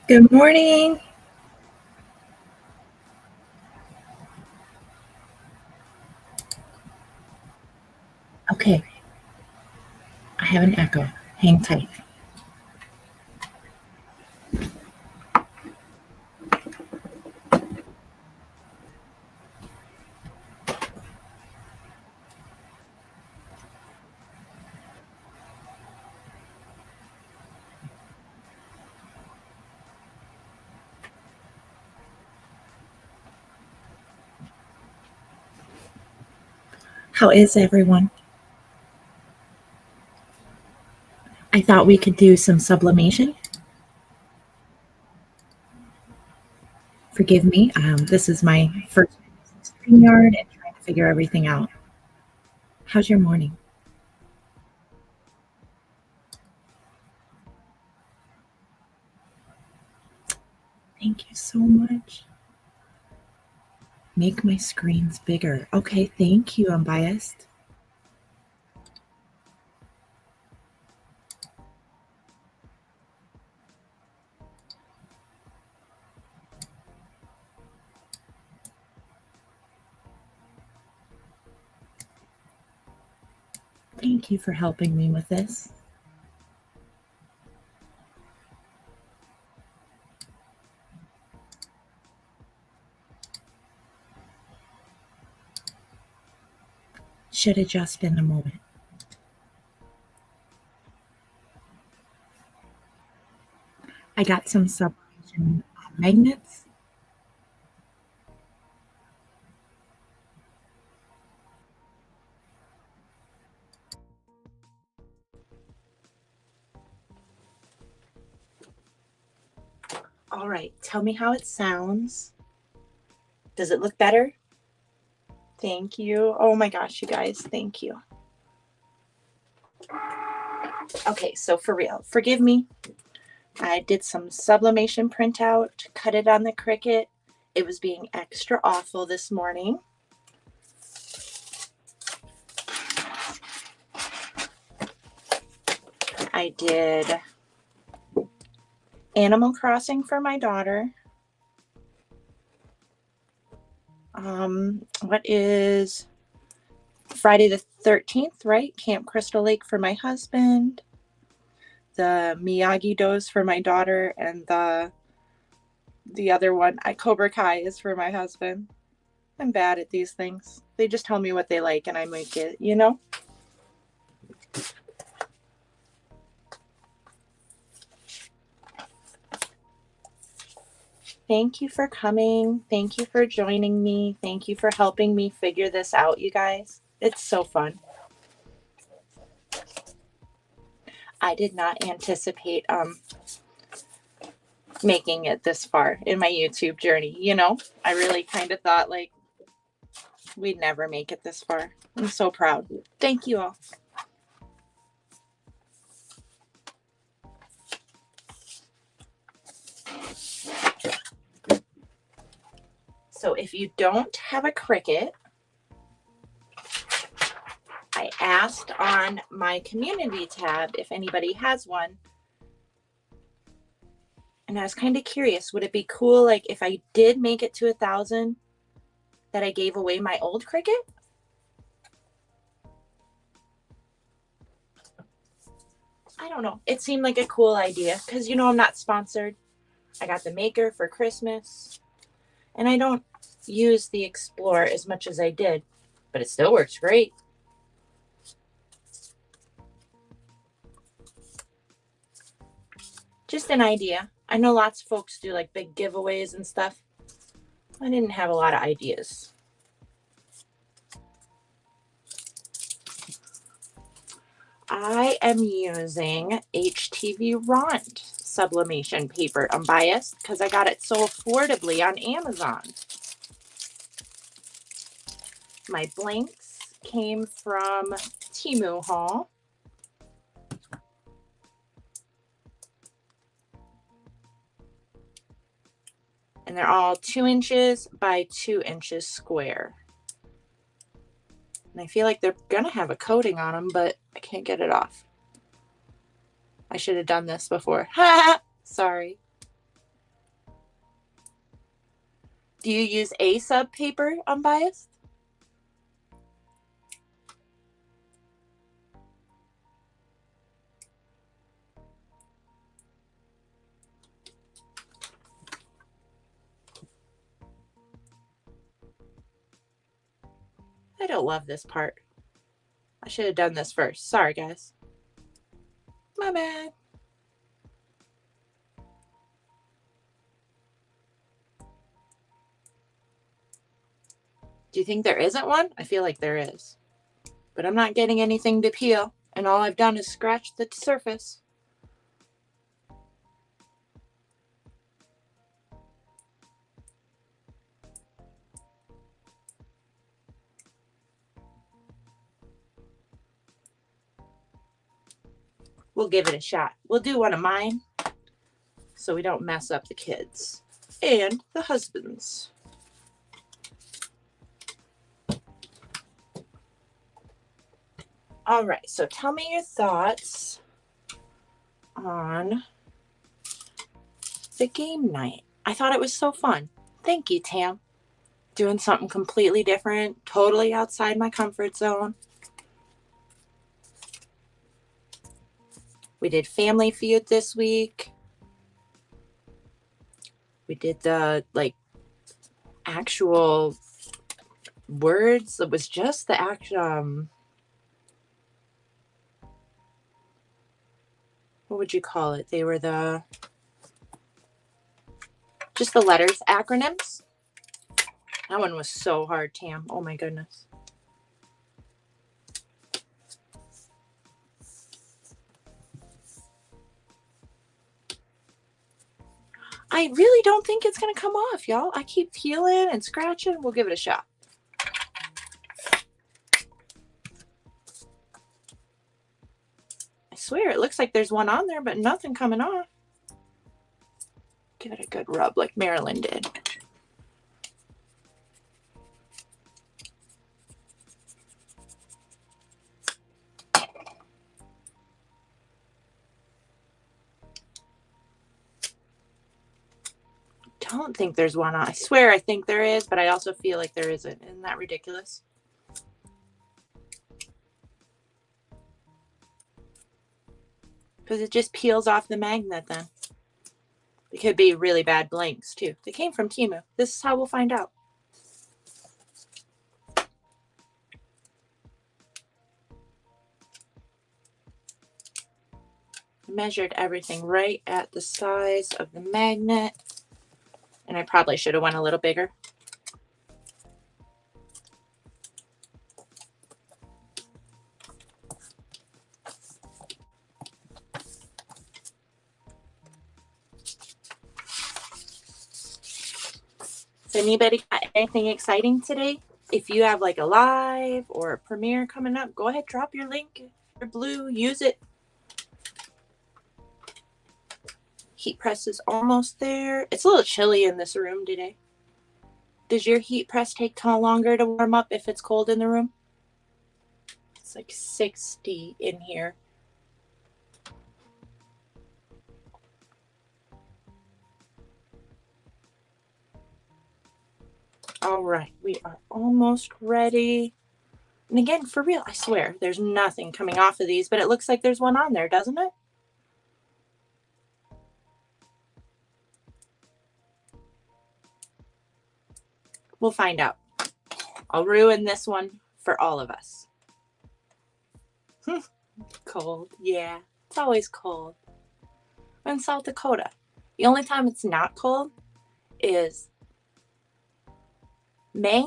Good morning. Okay, I have an echo. Hang tight. How is everyone? I thought we could do some sublimation. Forgive me. This is my first yard and trying to figure everything out. How's your morning? Thank you so much. Make my screens bigger. Okay, thank you, unbiased. Thank you for helping me with this. Should adjust in a moment. I got some sublimation magnets. All right, tell me how it sounds. Does it look better? Thank you. Oh my gosh, you guys, thank you. Okay, so for real, forgive me. I did some sublimation printout, cut it on the Cricut. It was being extra awful this morning. I did Animal Crossing for my daughter. What is Friday the 13th, right? Camp Crystal Lake for my husband. The Miyagi-Dos for my daughter, and the other one, Cobra Kai, is for my husband. I'm bad at these things. They just tell me what they like and I make it, you know? Thank you for coming. Thank you for joining me. Thank you for helping me figure this out, you guys. It's so fun. I did not anticipate making it this far in my YouTube journey, you know? I really kind of thought like we'd never make it this far. I'm so proud. Thank you all. So if you don't have a Cricut, I asked on my community tab if anybody has one. And I was kind of curious, would it be cool like if I did make it to 1,000 that I gave away my old Cricut? I don't know. It seemed like a cool idea because, you know, I'm not sponsored. I got the Maker for Christmas and I don't use the Explorer as much as I did, but it still works great. Just an idea. I know lots of folks do like big giveaways and stuff. I didn't have a lot of ideas. I am using HTV Ront sublimation paper unbiased because I got it so affordably on Amazon. My blanks came from TEMU haul. And they're all 2 inches by 2 inches square. And I feel like they're gonna have a coating on them, but I can't get it off. I should have done this before. Sorry. Do you use a sub paper unbiased? I don't love this part. I should have done this first. Sorry, guys. My bad. Do you think there isn't one? I feel like there is. But I'm not getting anything to peel, and all I've done is scratch the surface. We'll give it a shot. We'll do one of mine so we don't mess up the kids and the husbands. All right, so tell me your thoughts on the game night. I thought it was so fun. Thank you, Tam. Doing something completely different, totally outside my comfort zone. We did Family Feud this week. We did the actual words. It was just the actual what would you call it? They were just the letters, acronyms. That one was so hard, Tam. Oh my goodness. I really don't think it's going to come off, y'all. I keep peeling and scratching. We'll give it a shot. I swear it looks like there's one on there, but nothing coming off. Give it a good rub like Marilyn did. Don't think there's one on. I swear I think there is, but I also feel like there isn't. Isn't that ridiculous? Because it just peels off the magnet then. It could be really bad blanks too. They came from TEMU. This is how we'll find out. I measured everything right at the size of the magnet. And I probably should have went a little bigger. Has anybody got anything exciting today? If you have like a live or a premiere coming up, go ahead, drop your link. If you're blue, use it. Heat press is almost there. It's a little chilly in this room today. Does your heat press take longer to warm up if it's cold in the room? It's like 60 in here. All right, we are almost ready. And again, for real, I swear, there's nothing coming off of these, but it looks like there's one on there, doesn't it? We'll find out. I'll ruin this one for all of us. Cold, yeah, it's always cold. I'm in South Dakota. The only time it's not cold is May,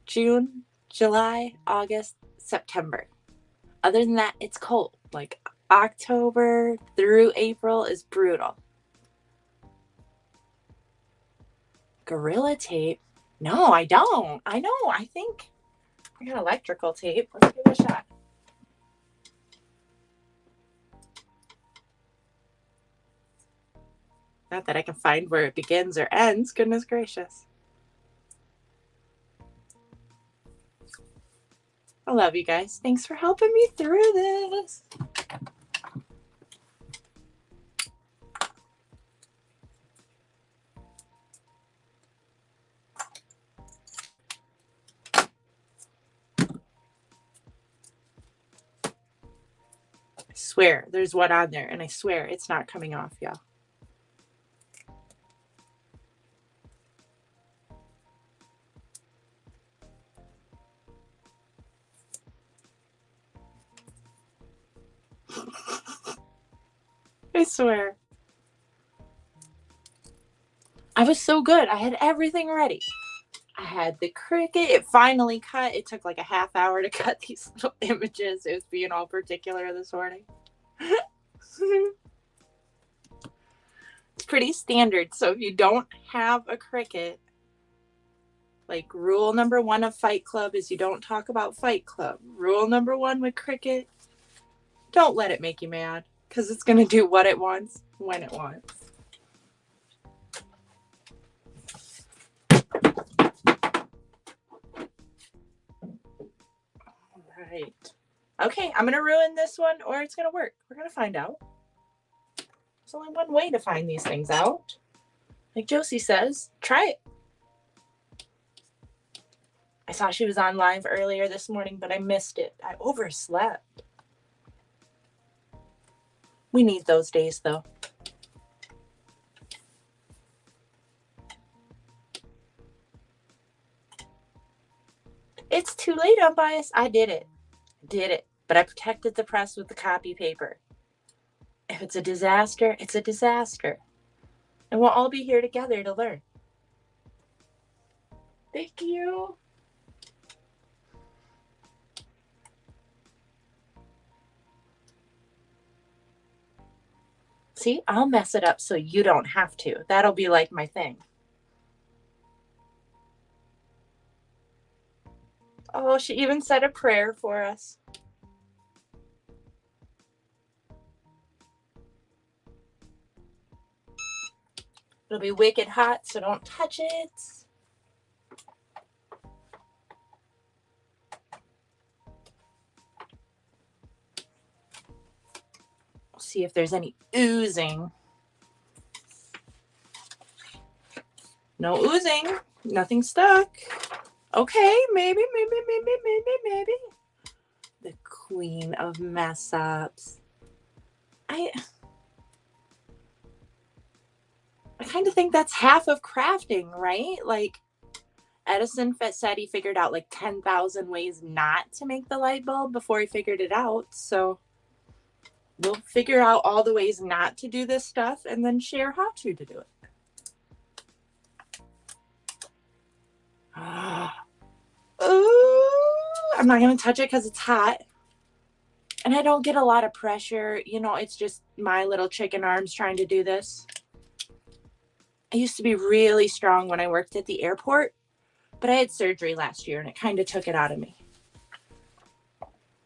June, July, August, September. Other than that, it's cold. Like October through April is brutal. Gorilla tape? No, I don't. I know. I think I got electrical tape. Let's give it a shot. Not that I can find where it begins or ends. Goodness gracious. I love you guys. Thanks for helping me through this. Swear there's one on there, and I swear it's not coming off, y'all. I swear. I was so good. I had everything ready. I had the Cricut. It finally cut. It took like a half hour to cut these little images. It was being all particular this morning. It's pretty standard. So if you don't have a Cricut, like rule number 1 of Fight Club is you don't talk about Fight Club. Rule number 1 with Cricut, don't let it make you mad, because it's going to do what it wants when it wants. Right. Okay, I'm going to ruin this one, or it's going to work. We're going to find out. There's only one way to find these things out. Like Josie says, try it. I saw she was on live earlier this morning, but I missed it. I overslept. We need those days, though. It's too late, unbiased. I did it. But I protected the press with the copy paper. If it's a disaster, it's a disaster. And we'll all be here together to learn. Thank you. See, I'll mess it up so you don't have to. That'll be like my thing. Oh, she even said a prayer for us. It'll be wicked hot, so don't touch it. We'll see if there's any oozing. No oozing. Nothing stuck. Okay, maybe. The queen of mess ups. I kind of think that's half of crafting, right? Like Edison said he figured out like 10,000 ways not to make the light bulb before he figured it out. So we'll figure out all the ways not to do this stuff and then share how to do it. Ooh, I'm not going to touch it because it's hot. And I don't get a lot of pressure. You know, it's just my little chicken arms trying to do this. I used to be really strong when I worked at the airport, but I had surgery last year and it kind of took it out of me.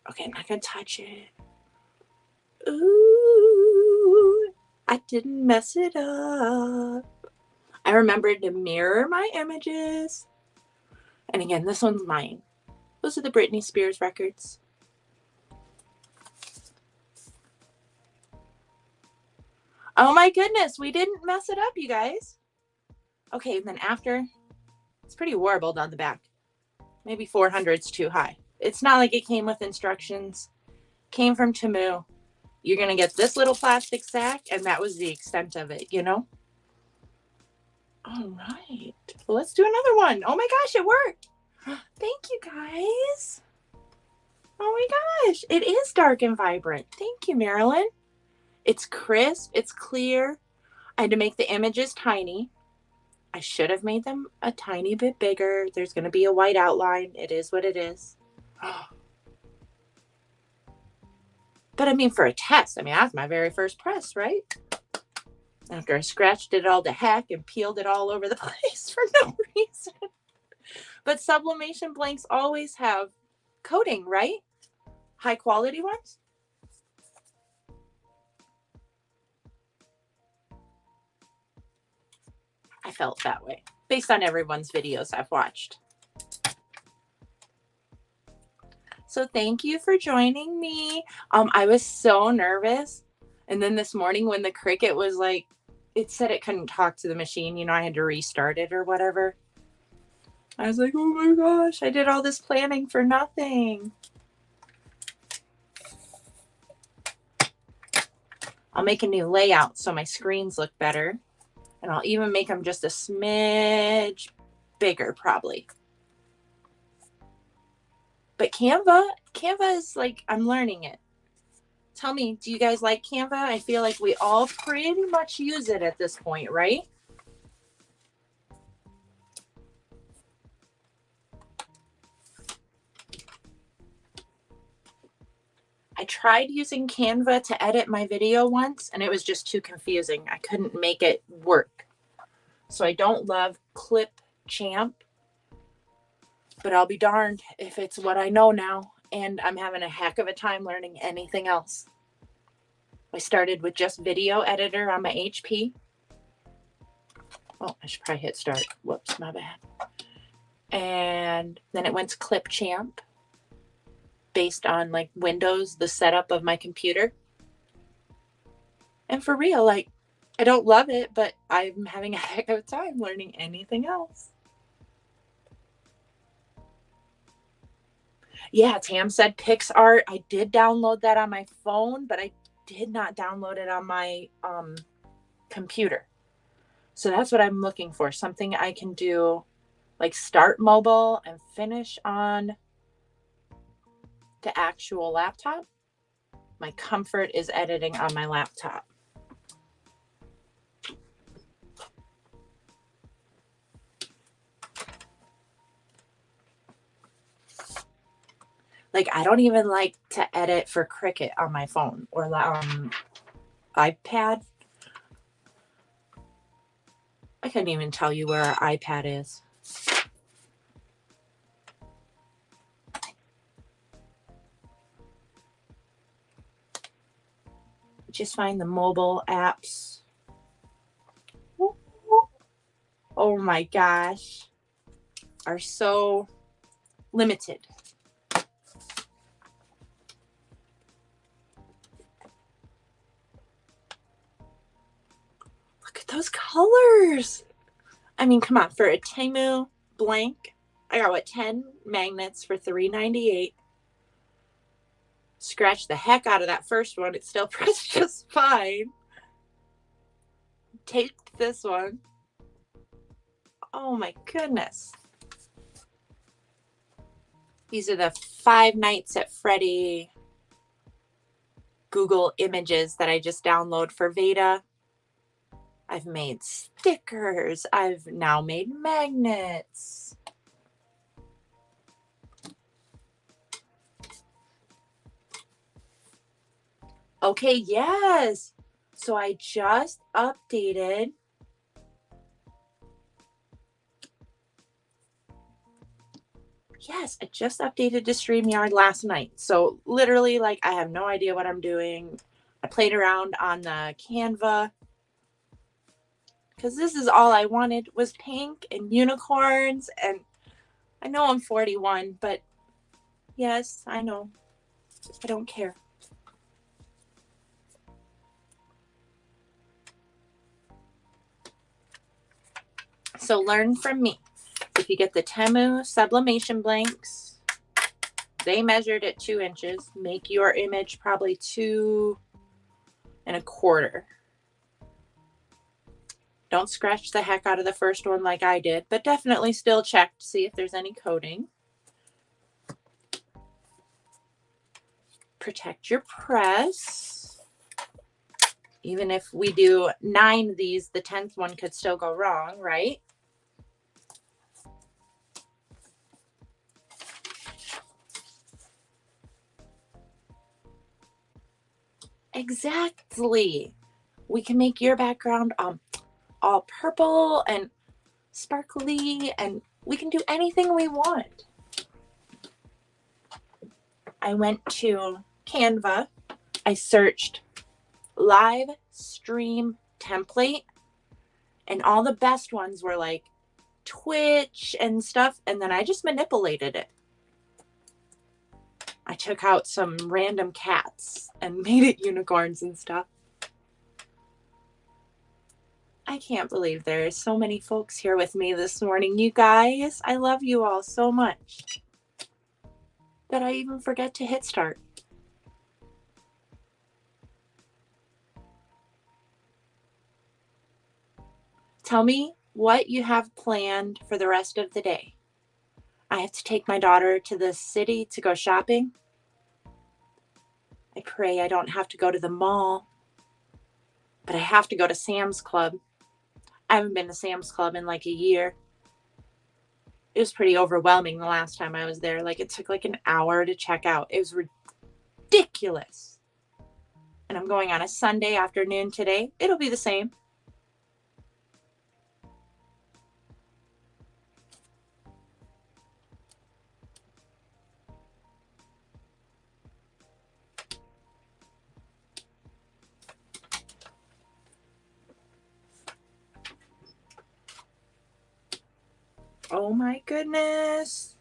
Okay, I'm not going to touch it. Ooh, I didn't mess it up. I remembered to mirror my images. And again, this one's mine. Those are the Britney Spears records. Oh my goodness, we didn't mess it up, you guys. Okay, and then after, it's pretty warbled on the back. Maybe 400's too high. It's not like it came with instructions. Came from TEMU. You're going to get this little plastic sack, and that was the extent of it, you know? All right. Well, let's do another one. Oh my gosh, it worked. Thank you, guys. Oh my gosh. It is dark and vibrant. Thank you, Marilyn. It's crisp. It's clear. I had to make the images tiny. I should have made them a tiny bit bigger. There's going to be a white outline. It is what it is. But I mean, for a test, I mean, that's my very first press, right? After I scratched it all to heck and peeled it all over the place for no reason. But sublimation blanks always have coating, right? High quality ones. I felt that way based on everyone's videos I've watched. So thank you for joining me. I was so nervous. And then this morning when the Cricut was like, it said it couldn't talk to the machine, you know, I had to restart it or whatever. I was like, oh my gosh, I did all this planning for nothing. I'll make a new layout so my screens look better. And I'll even make them just a smidge bigger probably. But Canva is like, I'm learning it. Tell me, do you guys like Canva? I feel like we all pretty much use it at this point, right? I tried using Canva to edit my video once, and it was just too confusing. I couldn't make it work. So I don't love Clipchamp, but I'll be darned if it's what I know now, and I'm having a heck of a time learning anything else. I started with just video editor on my HP. Oh, I should probably hit start. Whoops, my bad. And then it went to Clipchamp based on like Windows, the setup of my computer. And for real, like, I don't love it, but I'm having a heck of a time learning anything else. Yeah, Tam said PixArt. I did download that on my phone, but I did not download it on my computer. So that's what I'm looking for. Something I can do, like start mobile and finish on the actual laptop. My comfort is editing on my laptop. Like, I don't even like to edit for Cricut on my phone or iPad. I couldn't even tell you where our iPad is. Just find the mobile apps. Oh my gosh, are so limited. Look at those colors. I mean, come on, for a TEMU blank, I got what, 10 magnets for $3.98. Scratch the heck out of that first one. It still pressed just fine. Taped this one. Oh my goodness. These are the 5 Nights at Freddy Google images that I just download for Veda. I've made stickers. I've now made magnets. Okay, yes. So I just updated. Yes, I just updated to StreamYard last night. So literally, like, I have no idea what I'm doing. I played around on the Canva because this is all I wanted was pink and unicorns. And I know I'm 41, but yes, I know. I don't care. So learn from me. If you get the TEMU sublimation blanks, they measured at 2 inches. Make your image probably 2 1/4. Don't scratch the heck out of the first one like I did, but definitely still check to see if there's any coating. Protect your press. Even if we do 9 of these, the 10th one could still go wrong, right? Exactly. We can make your background all purple and sparkly, and we can do anything we want. I went to Canva. I searched live stream template, and all the best ones were like Twitch and stuff, and then I just manipulated it. I took out some random cats and made it unicorns and stuff. I can't believe there are so many folks here with me this morning. You guys, I love you all so much that I even forget to hit start. Tell me what you have planned for the rest of the day. I have to take my daughter to the city to go shopping. I pray I don't have to go to the mall, but I have to go to Sam's Club. I haven't been to Sam's Club in like a year. It was pretty overwhelming the last time I was there. Like, it took like an hour to check out. It was ridiculous. And I'm going on a Sunday afternoon today. It'll be the same. Oh my goodness.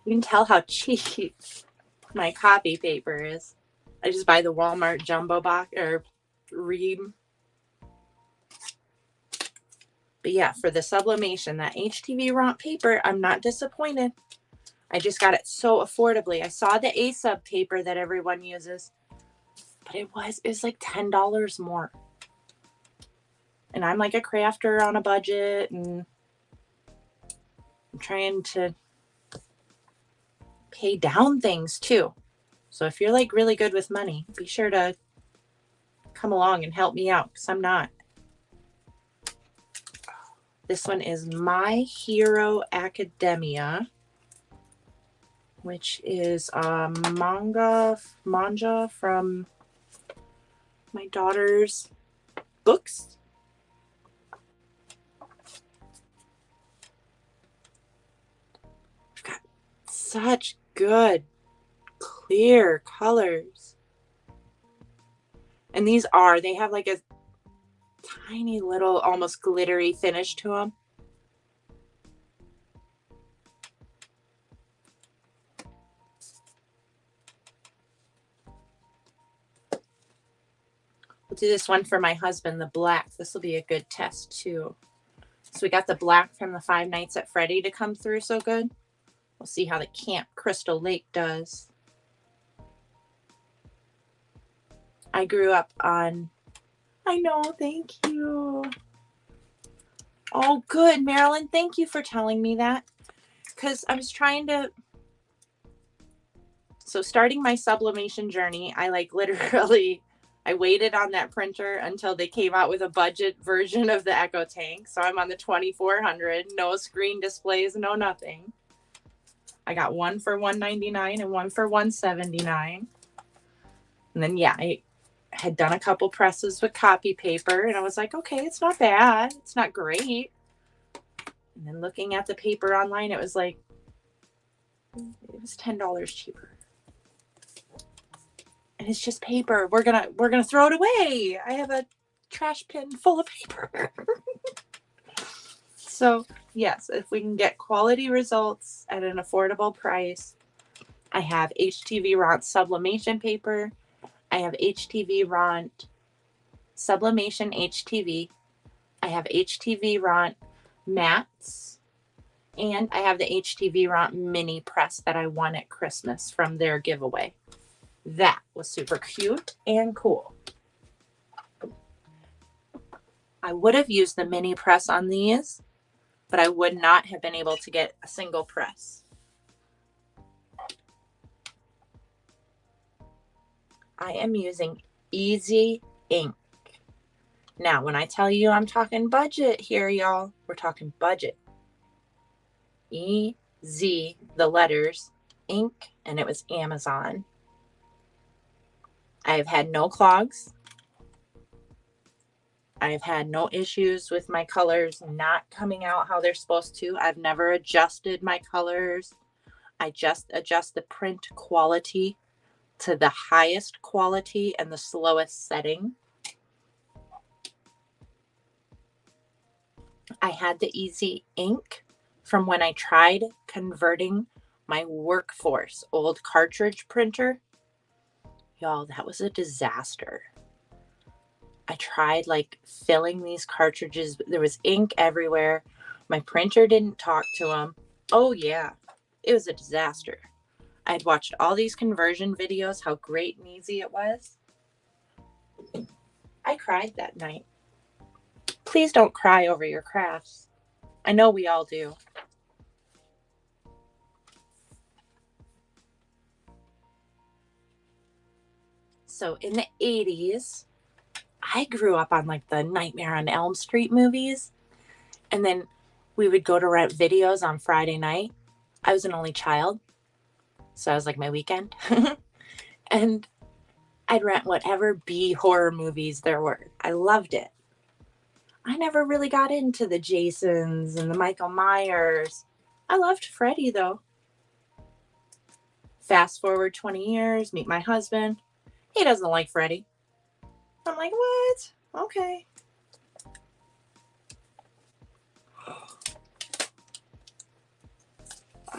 You can tell how cheap my copy paper is. I just buy the Walmart jumbo box or ream. But yeah, for the sublimation, that HTV Ront paper, I'm not disappointed. I just got it so affordably. I saw the A-sub paper that everyone uses, but it was like $10 more. And I'm like a crafter on a budget, and I'm trying to pay down things too. So if you're like really good with money, be sure to come along and help me out, because I'm not. This one is My Hero Academia, which is a manga from my daughter's books. I've got such good, clear colors. And these they have like a tiny little, almost glittery finish to them. We'll do this one for my husband, the black. This will be a good test too. So we got the black from the Five Nights at Freddy to come through so good. We'll see how the Camp Crystal Lake does. I grew up on, I know, thank you. Oh, good, Marilyn. Thank you for telling me that. Because I was trying to, so starting my sublimation journey, I like literally, I waited on that printer until they came out with a budget version of the Echo Tank. So I'm on the 2400, no screen displays, no nothing. I got one for $199 and one for $179. And then, yeah, I had done a couple presses with copy paper, and I was like, okay, it's not bad. It's not great. And then looking at the paper online, it was like, it was $10 cheaper. And it's just paper. We're gonna throw it away. I have a trash bin full of paper. So yes, if we can get quality results at an affordable price, I have HTV Ront sublimation paper. I have HTV Ront sublimation HTV. I have HTV Ront mats. And I have the HTV Ront mini press that I won at Christmas from their giveaway. That was super cute and cool. I would have used the mini press on these, but I would not have been able to get a single press. I am using Easy ink. Now, when I tell you I'm talking budget here, y'all, we're talking budget. EZ, the letters, ink, and it was Amazon. I have had no clogs. I've had no issues with my colors not coming out how they're supposed to. I've never adjusted my colors. I just adjust the print quality to the highest quality and the slowest setting. I had the Easy ink from when I tried converting my Workforce old cartridge printer. Y'all, that was a disaster. I tried like filling these cartridges. There was ink everywhere. My printer didn't talk to them. Oh yeah, it was a disaster. I'd watched all these conversion videos, how great and easy it was. I cried that night. Please don't cry over your crafts. I know we all do. So in the 80s, I grew up on like the Nightmare on Elm Street movies. And then we would go to rent videos on Friday night. I was an only child, so I was like my weekend. And I'd rent whatever B horror movies there were. I loved it. I never really got into the Jasons and the Michael Myers. I loved Freddy though. Fast forward 20 years, meet my husband. He doesn't like Freddy. I'm like, what? Okay.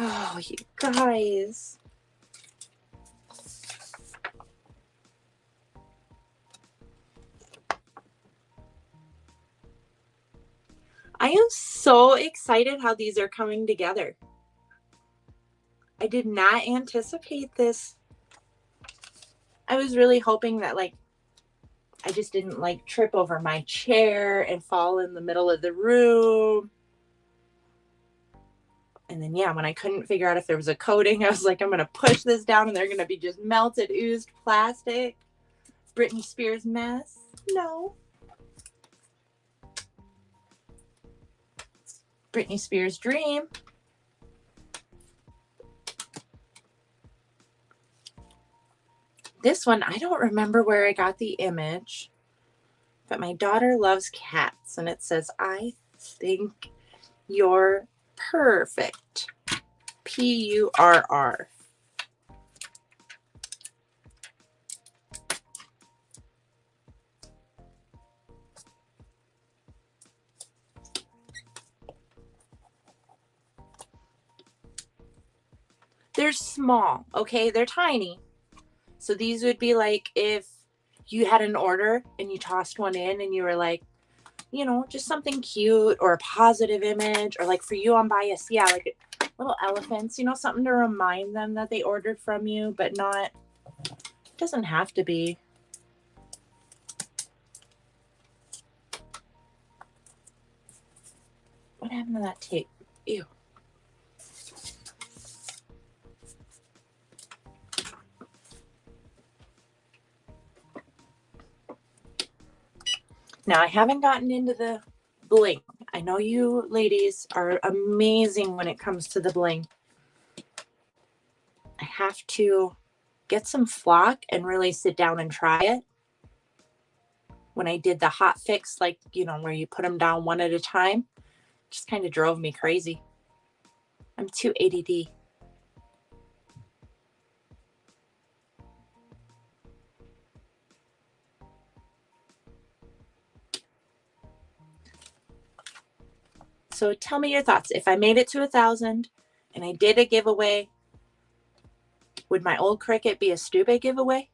Oh, you guys. I am so excited how these are coming together. I did not anticipate this. I was really hoping that like I just didn't like trip over my chair and fall in the middle of the room. And then, yeah, when I couldn't figure out if there was a coating, I was like, I'm going to push this down and they're going to be just melted, oozed plastic. Britney Spears mess. No. Britney Spears dream. This one, I don't remember where I got the image, but my daughter loves cats and it says, I think you're perfect. Purr. They're small, okay? They're tiny. So these would be like if you had an order and you tossed one in and you were like, you know, just something cute or a positive image, or like for you on bias, yeah, like little elephants, you know, something to remind them that they ordered from you, but not, it doesn't have to be. What happened to that tape? Ew. Now, I haven't gotten into the bling. I know you ladies are amazing when it comes to the bling. I have to get some flock and really sit down and try it. When I did the hot fix, like, you know, where you put them down one at a time, just kind of drove me crazy. I'm too ADD. So tell me your thoughts. If I made it to 1,000 and I did a giveaway, would my old Cricut be a stupid giveaway?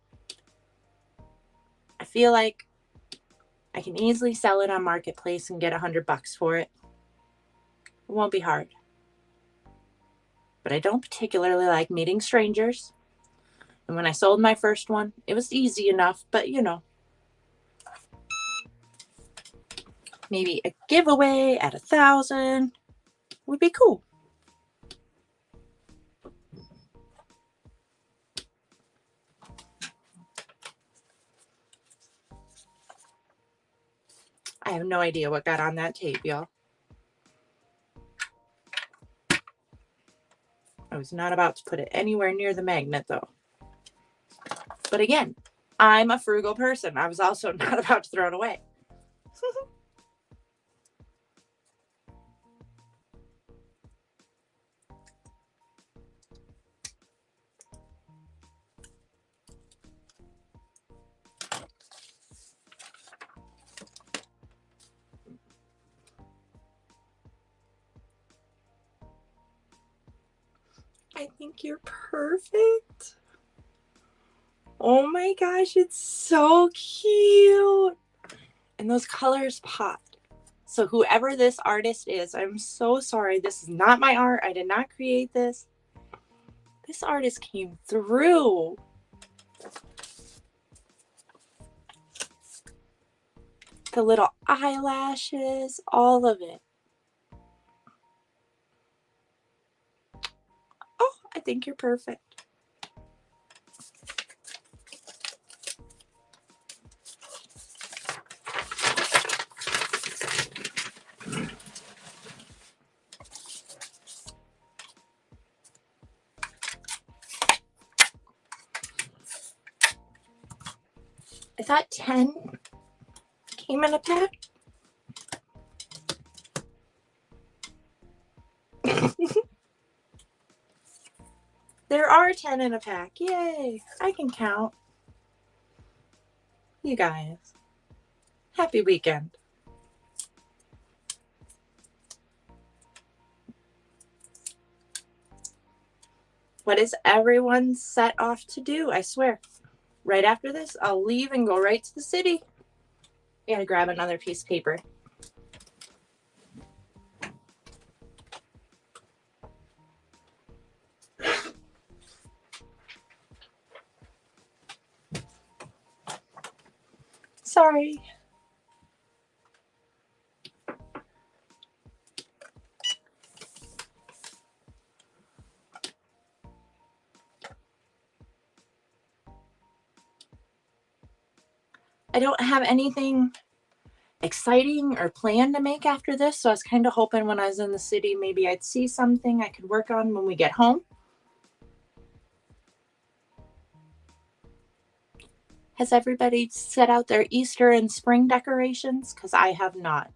I feel like I can easily sell it on Marketplace and get $100 for it. It won't be hard. But I don't particularly like meeting strangers. And when I sold my first one, it was easy enough, but you know. Maybe a giveaway at 1,000 would be cool. I have no idea what got on that tape, y'all. I was not about to put it anywhere near the magnet, though. But again, I'm a frugal person. I was also not about to throw it away. I think you're perfect. Oh my gosh, it's so cute. And those colors pop. So whoever this artist is, I'm so sorry. This is not my art. I did not create this. This artist came through. The little eyelashes, all of it. Oh, I think you're perfect. I thought 10 came in a pack. There are 10 in a pack. Yay! I can count. You guys, happy weekend. What is everyone set off to do? I swear. Right after this, I'll leave and go right to the city. I gotta grab another piece of paper. Sorry. I don't have anything exciting or planned to make after this, so I was kind of hoping when I was in the city maybe I'd see something I could work on when we get home. Has everybody set out their Easter and spring decorations? Because I have not.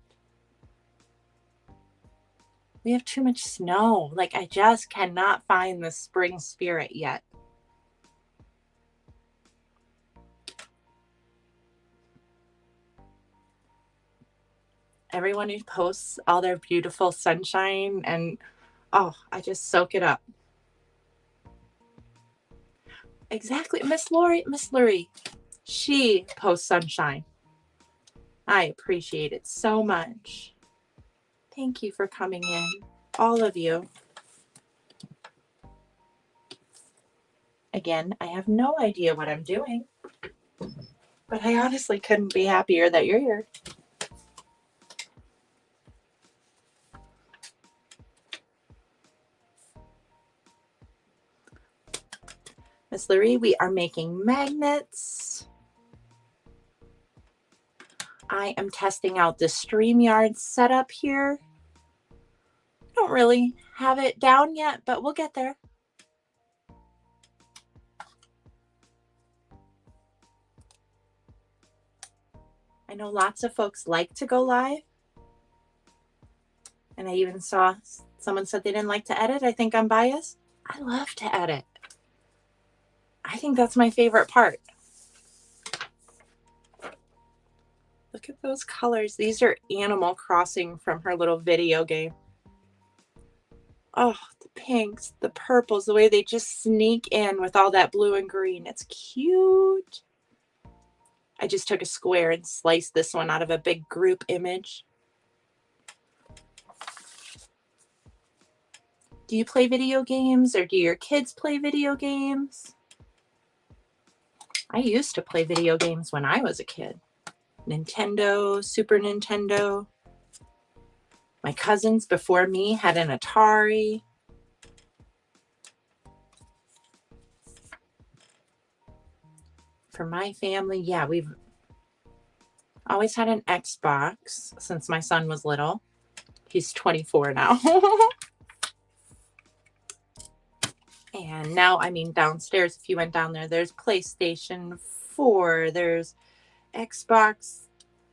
We have too much snow. Like, I just cannot find the spring spirit yet. Everyone who posts all their beautiful sunshine and, oh, I just soak it up. Exactly. Miss Lori, she posts sunshine. I appreciate it so much. Thank you for coming in, all of you. Again, I have no idea what I'm doing, but I honestly couldn't be happier that you're here. Miss Larry, we are making magnets. I am testing out the StreamYard setup here. I don't really have it down yet, but we'll get there. I know lots of folks like to go live. And I even saw someone said they didn't like to edit. I think I'm biased. I love to edit. I think that's my favorite part. Look at those colors. These are Animal Crossing from her little video game. Oh, the pinks, the purples, the way they just sneak in with all that blue and green. It's cute. I just took a square and sliced this one out of a big group image. Do you play video games, or do your kids play video games? I used to play video games when I was a kid. Nintendo, Super Nintendo. My cousins before me had an Atari. For my family, yeah, we've always had an Xbox since my son was little. He's 24 now. And now, I mean, downstairs, if you went down there, there's PlayStation 4, there's Xbox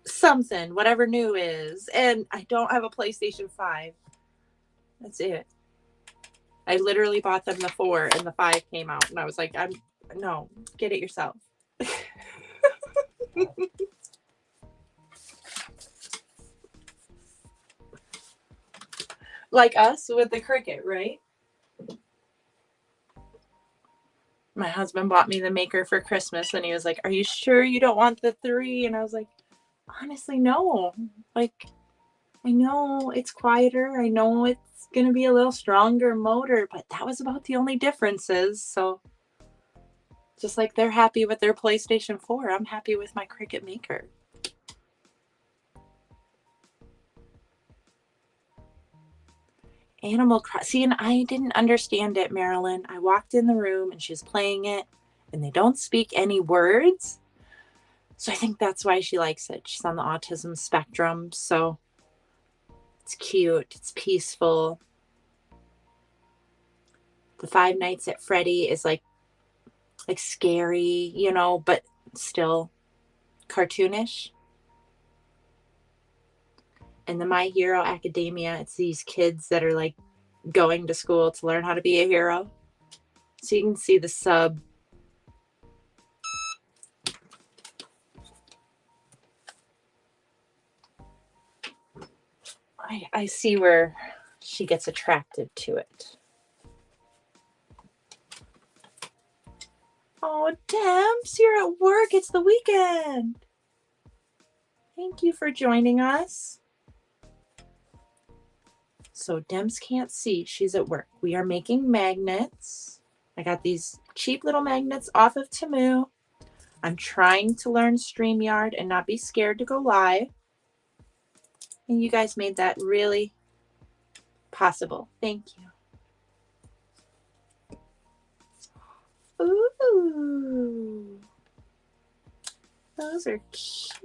something, whatever new is. And I don't have a PlayStation 5. That's it. I literally bought them the 4 and the 5 came out. And I was like, no, get it yourself. Like us with the Cricut, right? My husband bought me the Maker for Christmas and he was like, are you sure you don't want the 3? And I was like, honestly, no. Like, I know it's quieter. I know it's going to be a little stronger motor, but that was about the only differences. So just like they're happy with their PlayStation 4, I'm happy with my Cricut Maker. Animal Crossing. And I didn't understand it, Marilyn. I walked in the room and she was playing it, and they don't speak any words. So I think that's why she likes it. She's on the autism spectrum, so it's cute. It's peaceful. The Five Nights at Freddy is like scary, you know, but still cartoonish. And the My Hero Academia, it's these kids that are like going to school to learn how to be a hero. So you can see the sub. I see where she gets attracted to it. Oh, Demps, you're at work. It's the weekend. Thank you for joining us. So Demps can't see. She's at work. We are making magnets. I got these cheap little magnets off of TEMU. I'm trying to learn StreamYard and not be scared to go live. And you guys made that really possible. Thank you. Ooh. Those are cute.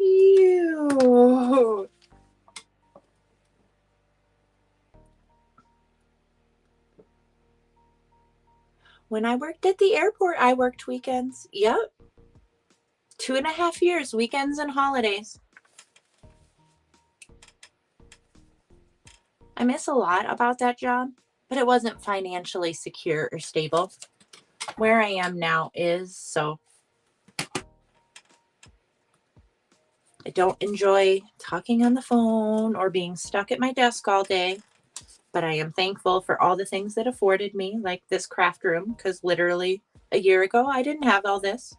When I worked at the airport, I worked weekends. Yep. 2.5 years, weekends and holidays. I miss a lot about that job, but it wasn't financially secure or stable. Where I am now is, so I don't enjoy talking on the phone or being stuck at my desk all day, but I am thankful for all the things that afforded me, like this craft room, because literally a year ago, I didn't have all this.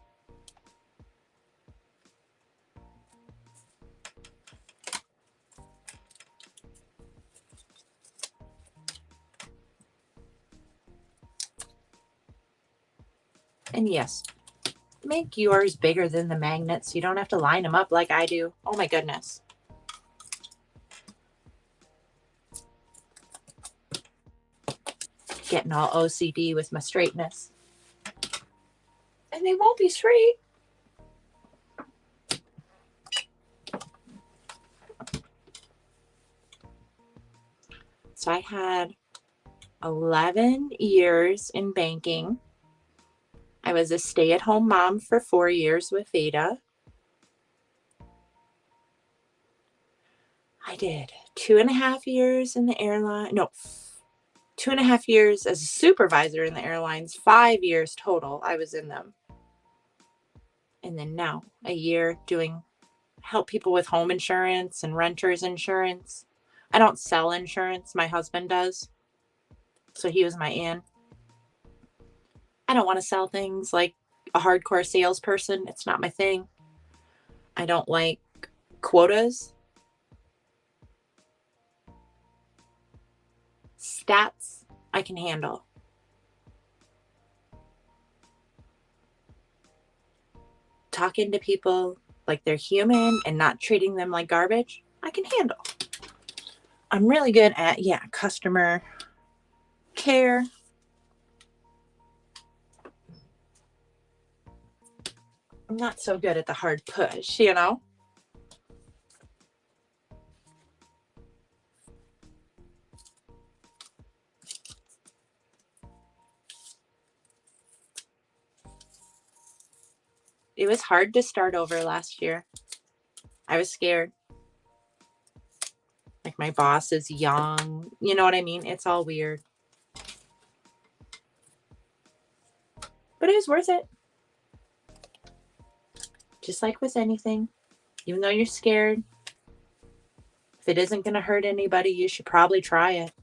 And yes, make yours bigger than the magnets so you don't have to line them up like I do. Oh my goodness. Getting all OCD with my straightness. And they won't be straight. So I had 11 years in banking. I was a stay-at-home mom for 4 years with Veda. I did 2.5 years in the airline. No, 2.5 years as a supervisor in the airlines. 5 years total I was in them. And then now a year doing help people with home insurance and renters insurance. I don't sell insurance. My husband does. So he was my in. I don't want to sell things like a hardcore salesperson. It's not my thing. I don't like quotas. Stats, I can handle. Talking to people like they're human and not treating them like garbage, I can handle. I'm really good at, customer care. I'm not so good at the hard push, you know? It was hard to start over last year. I was scared. Like my boss is young. You know what I mean? It's all weird. But it was worth it. Just like with anything. Even though you're scared, if it isn't going to hurt anybody, you should probably try it.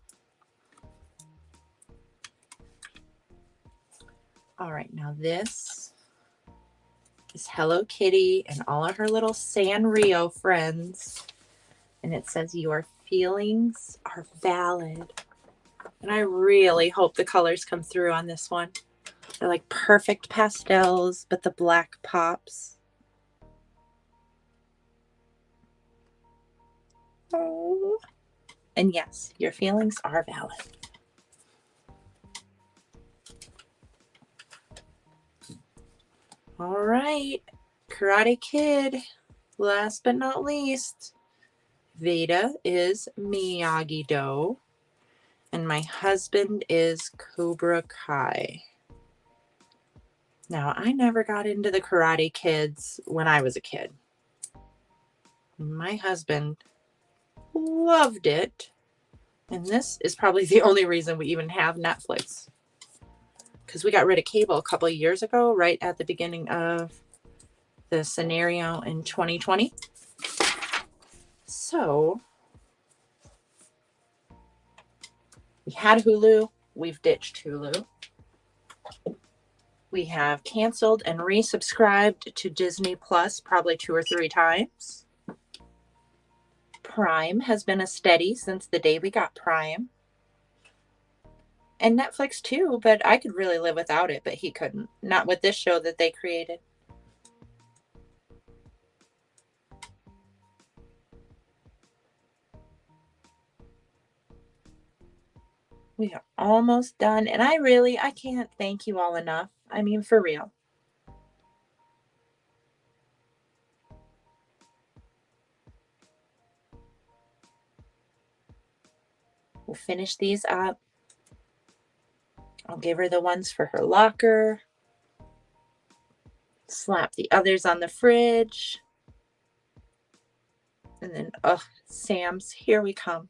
All right, now this is Hello Kitty and all of her little Sanrio friends. And it says, "You are feelings are valid. And I really hope the colors come through on this one. They're like perfect pastels, but the black pops. Oh. And yes, your feelings are valid. All right, Karate Kid, last but not least. Veda is Miyagi-Do, and my husband is Cobra Kai. Now, I never got into the Karate Kids when I was a kid. My husband loved it, and this is probably the only reason we even have Netflix, because we got rid of cable a couple of years ago, right at the beginning of the scenario in 2020. So we had Hulu, we've ditched Hulu. We have canceled and resubscribed to Disney Plus probably 2 or 3 times. Prime has been a steady since the day we got Prime. And Netflix too, but I could really live without it, but he couldn't. Not with this show that they created. We are almost done, and I can't thank you all enough. I mean, for real. We'll finish these up. I'll give her the ones for her locker. Slap the others on the fridge. And then, oh, Sam's, here we come.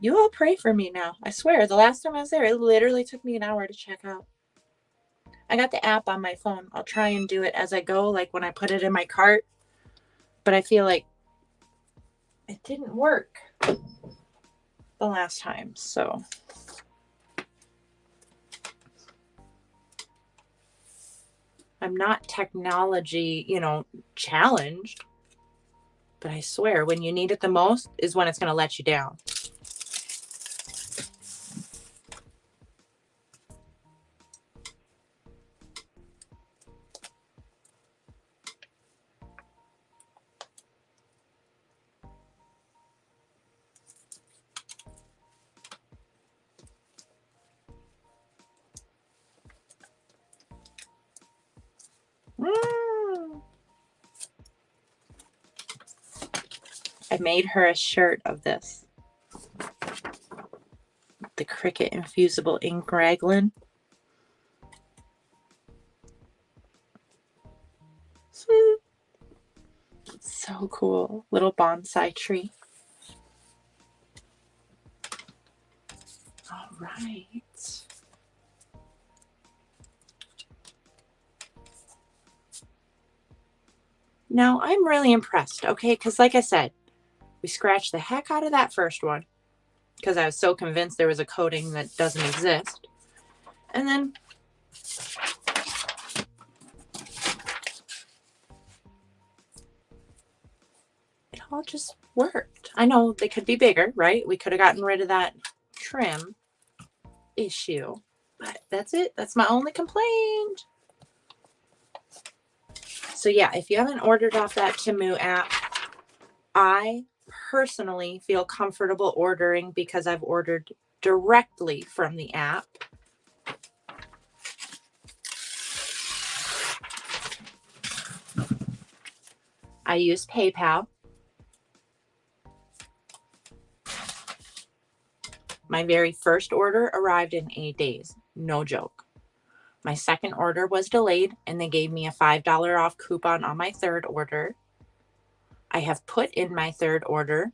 You all pray for me now. I swear, the last time I was there, it literally took me an hour to check out. I got the app on my phone. I'll try and do it as I go, like when I put it in my cart. But I feel like it didn't work the last time, so. I'm not technology, challenged. But I swear, when you need it the most is when it's going to let you down. I made her a shirt of this. The Cricut Infusible Ink Raglan. It's so cool. Little bonsai tree. All right. Now, I'm really impressed, okay? Because like I said, we scratched the heck out of that first one because I was so convinced there was a coating that doesn't exist. And then it all just worked. I know they could be bigger, right? We could have gotten rid of that trim issue, but that's it. That's my only complaint. So yeah, if you haven't ordered off that TEMU app, I personally feel comfortable ordering because I've ordered directly from the app. I use PayPal. My very first order arrived in 8 days. No joke. My second order was delayed, and they gave me a $5 off coupon on my third order. I have put in my third order.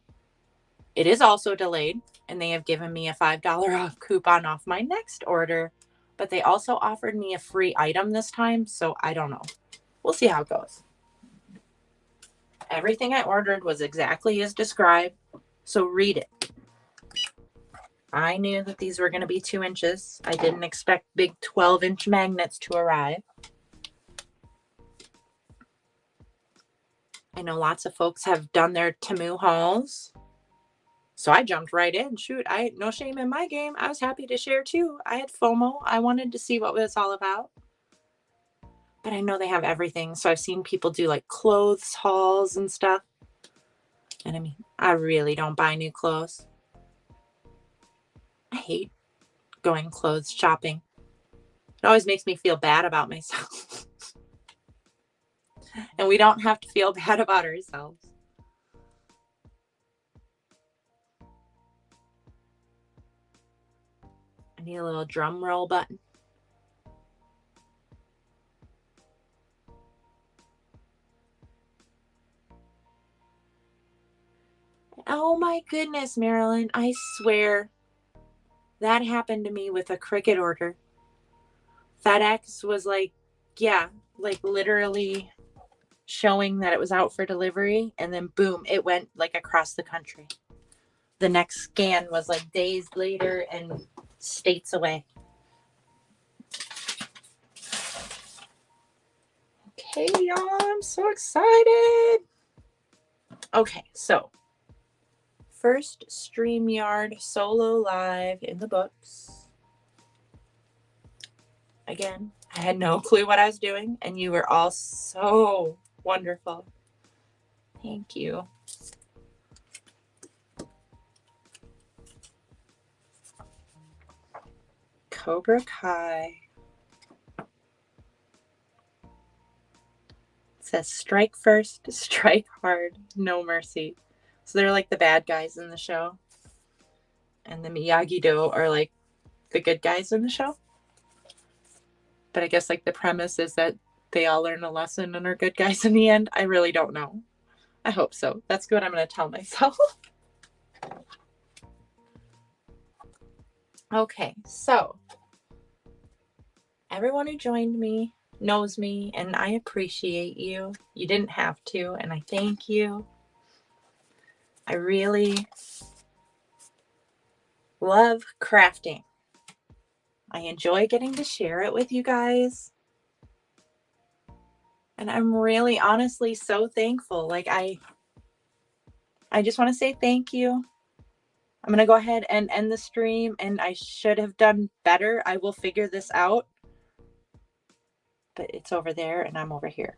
It is also delayed, and they have given me a $5 off coupon off my next order, but they also offered me a free item this time, so I don't know. We'll see how it goes. Everything I ordered was exactly as described, so read it. I knew that these were going to be 2 inches. I didn't expect big 12-inch magnets to arrive. I know lots of folks have done their TEMU hauls. So I jumped right in. Shoot, no shame in my game. I was happy to share too. I had FOMO. I wanted to see what it's all about. But I know they have everything. So I've seen people do like clothes hauls and stuff. And I mean, I really don't buy new clothes. I hate going clothes shopping. It always makes me feel bad about myself. And we don't have to feel bad about ourselves. I need a little drum roll button. Oh my goodness, Marilyn. I swear that happened to me with a Cricket order. FedEx was like, yeah, like literally showing that it was out for delivery. And then boom, it went like across the country. The next scan was like days later and states away. Okay, y'all, I'm so excited. Okay, so first StreamYard solo live in the books. Again, I had no clue what I was doing, and you were all so wonderful. Thank you. Cobra Kai. It says strike first, strike hard, no mercy. So they're like the bad guys in the show. And the Miyagi-Do are like the good guys in the show. But I guess like the premise is that they all learn a lesson and are good guys in the end. I really don't know. I hope so. That's what I'm going to tell myself. Okay, so everyone who joined me knows me, and I appreciate you. You didn't have to, and I thank you. I really love crafting. I enjoy getting to share it with you guys. And I'm really honestly so thankful. Like I just want to say thank you. I'm going to go ahead and end the stream, and I should have done better. I will figure this out. But it's over there and I'm over here.